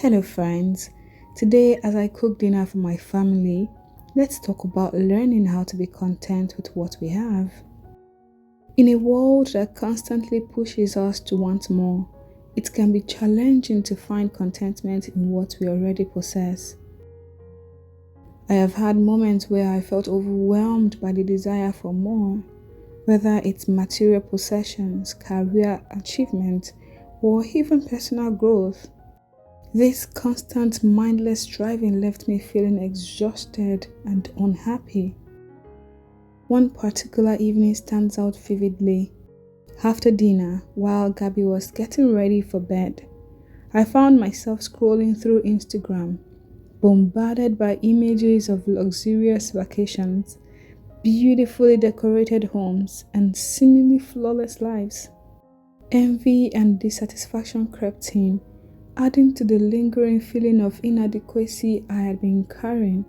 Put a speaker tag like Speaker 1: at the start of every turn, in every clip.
Speaker 1: Hello, friends. Today, as I cook dinner for my family, let's talk about learning how to be content with what we have. In a world that constantly pushes us to want more, it can be challenging to find contentment in what we already possess. I have had moments where I felt overwhelmed by the desire for more, whether it's material possessions, career achievement, or even personal growth. This constant mindless striving left me feeling exhausted and unhappy. One particular evening stands out vividly. After dinner, while Gabby was getting ready for bed, I found myself scrolling through Instagram, bombarded by images of luxurious vacations, beautifully decorated homes, and seemingly flawless lives. Envy and dissatisfaction crept in, adding to the lingering feeling of inadequacy I had been carrying.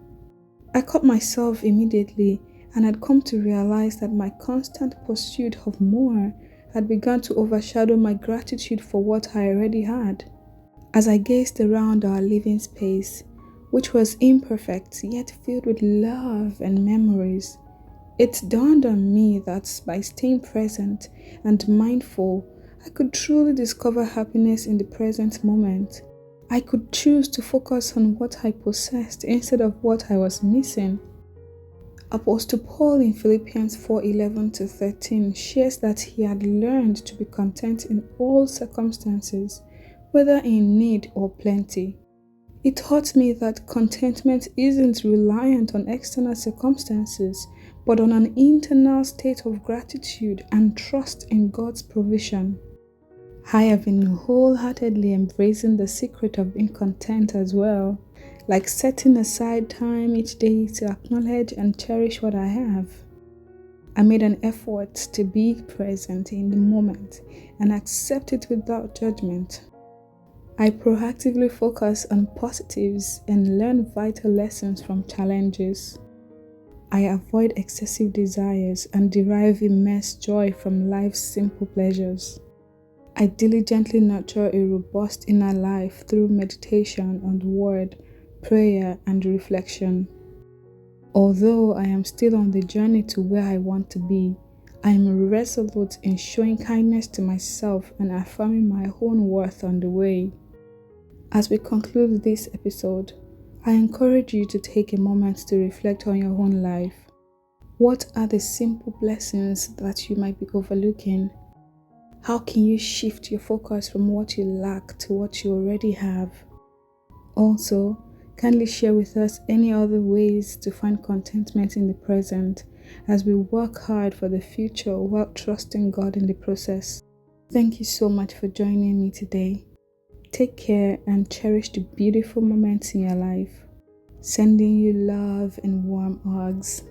Speaker 1: I caught myself immediately and had come to realize that my constant pursuit of more had begun to overshadow my gratitude for what I already had. As I gazed around our living space, which was imperfect yet filled with love and memories, it dawned on me that by staying present and mindful, I could truly discover happiness in the present moment. I could choose to focus on what I possessed instead of what I was missing. Apostle Paul in Philippians 4:11-13 shares that he had learned to be content in all circumstances, whether in need or plenty. It taught me that contentment isn't reliant on external circumstances, but on an internal state of gratitude and trust in God's provision. I have been wholeheartedly embracing the secret of being content as well, like setting aside time each day to acknowledge and cherish what I have. I made an effort to be present in the moment and accept it without judgment. I proactively focus on positives and learn vital lessons from challenges. I avoid excessive desires and derive immense joy from life's simple pleasures. I diligently nurture a robust inner life through meditation on the Word, prayer, and reflection. Although I am still on the journey to where I want to be, I am resolute in showing kindness to myself and affirming my own worth on the way. As we conclude this episode, I encourage you to take a moment to reflect on your own life. What are the simple blessings that you might be overlooking? How can you shift your focus from what you lack to what you already have? Also, kindly share with us any other ways to find contentment in the present as we work hard for the future while trusting God in the process. Thank you so much for joining me today. Take care and cherish the beautiful moments in your life. Sending you love and warm hugs.